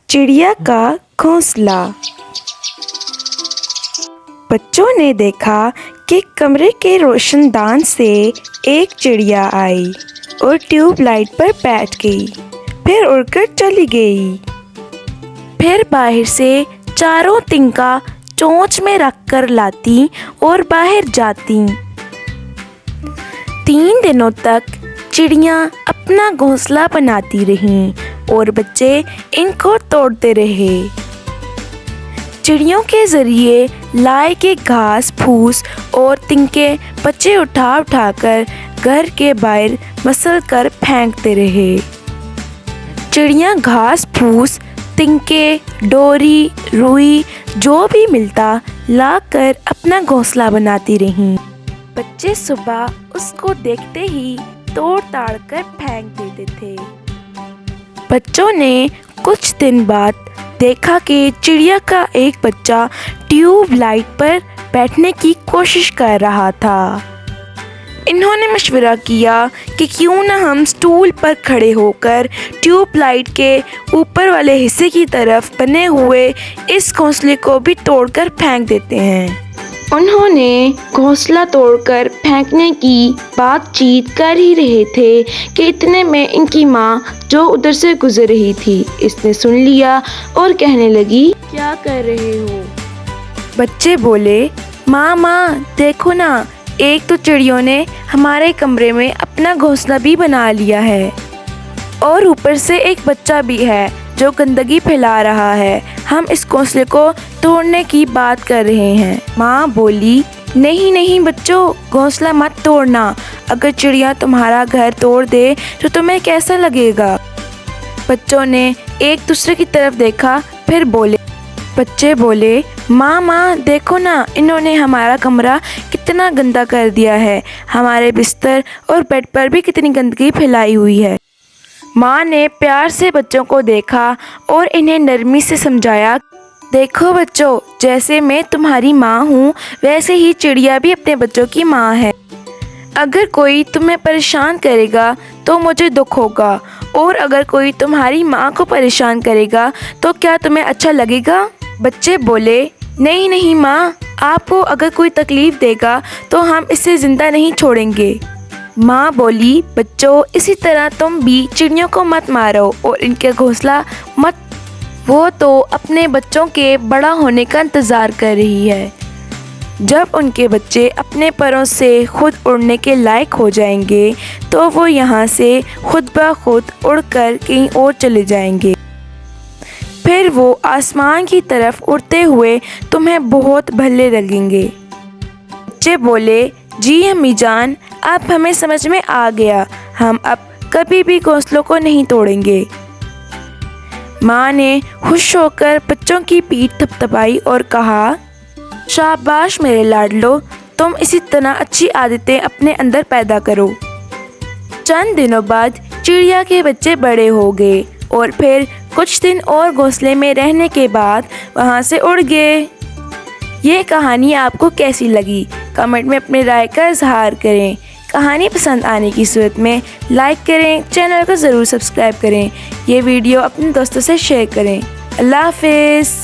चिड़िया का घोंसला। बच्चों ने देखा कि कमरे के रोशनदान से एक चिड़िया आई और ट्यूबलाइट पर बैठ गई, फिर उड़कर चली गई। फिर बाहर से चारों तिनका चोंच में रखकर लाती और बाहर जाती। 3 दिनों तक चिड़ियाँ अपना घोंसला बनाती रहीं और बच्चे इनको तोड़ते रहे। चिड़ियों के ज़रिए लाए के घास फूस और तिनके बच्चे उठा उठाकर घर के बाहर मसल कर फेंकते रहे। चिड़ियाँ घास फूस, तिनके, डोरी, रुई जो भी मिलता लाकर अपना घोंसला बनाती रहीं। बच्चे सुबह उसको देखते ही तोड़ ताड़ कर फेंक देते थे। बच्चों ने कुछ दिन बाद देखा कि चिड़िया का एक बच्चा ट्यूबलाइट पर बैठने की कोशिश कर रहा था। इन्होंने मशवरा किया कि क्यों ना हम स्टूल पर खड़े होकर ट्यूबलाइट के ऊपर वाले हिस्से की तरफ बने हुए इस घोंसले को भी तोड़कर फेंक देते हैं। उन्होंने घोंसला तोड़कर फेंकने की बातचीत कर ही रहे थे कि इतने में इनकी माँ जो उधर से गुजर रही थी, इसने सुन लिया और कहने लगी, क्या कर रहे हो? बच्चे बोले, माँ देखो ना, एक तो चिड़ियों ने हमारे कमरे में अपना घोंसला भी बना लिया है और ऊपर से एक बच्चा भी है जो गंदगी फैला रहा है। हम इस घोंसले को तोड़ने की बात कर रहे हैं। माँ बोली, नहीं बच्चों, घोंसला मत तोड़ना। अगर चिड़िया तुम्हारा घर तोड़ दे तो तुम्हें कैसा लगेगा? बच्चों ने एक दूसरे की तरफ देखा, फिर बच्चे बोले, माँ देखो ना, इन्होंने हमारा कमरा कितना गंदा कर दिया है। हमारे बिस्तर और बेड पर भी कितनी गंदगी फैलाई हुई है। माँ ने प्यार से बच्चों को देखा और इन्हें नरमी से समझाया, देखो बच्चों, जैसे मैं तुम्हारी माँ हूँ वैसे ही चिड़िया भी अपने बच्चों की माँ है। अगर कोई तुम्हें परेशान करेगा तो मुझे दुख होगा, और अगर कोई तुम्हारी माँ को परेशान करेगा तो क्या तुम्हें अच्छा लगेगा? बच्चे बोले, नहीं माँ, आपको अगर कोई तकलीफ़ देगा तो हम इसे ज़िंदा नहीं छोड़ेंगे। माँ बोली, बच्चों, इसी तरह तुम भी चिड़ियों को मत मारो और इनके घोंसला मत, वो तो अपने बच्चों के बड़ा होने का इंतज़ार कर रही है। जब उनके बच्चे अपने परों से खुद उड़ने के लायक हो जाएंगे तो वो यहाँ से खुद ब खुद उड़कर कहीं और चले जाएंगे। फिर वो आसमान की तरफ उड़ते हुए तुम्हें बहुत भले लगेंगे। बच्चे बोले, जी अम्मी जान, अब हमें समझ में आ गया, हम अब कभी भी घोंसलों को नहीं तोड़ेंगे। माँ ने खुश होकर बच्चों की पीठ थपथपाई और कहा, शाबाश मेरे लाडलो, तुम इसी तरह अच्छी आदतें अपने अंदर पैदा करो। चंद दिनों बाद चिड़िया के बच्चे बड़े हो गए और फिर कुछ दिन और घोंसले में रहने के बाद वहाँ से उड़ गए। ये कहानी आपको कैसी लगी? कमेंट में अपनी राय का इजहार करें। कहानी पसंद आने की सूरत में लाइक करें, चैनल को ज़रूर सब्सक्राइब करें, ये वीडियो अपने दोस्तों से शेयर करें। अल्लाह हाफिज़।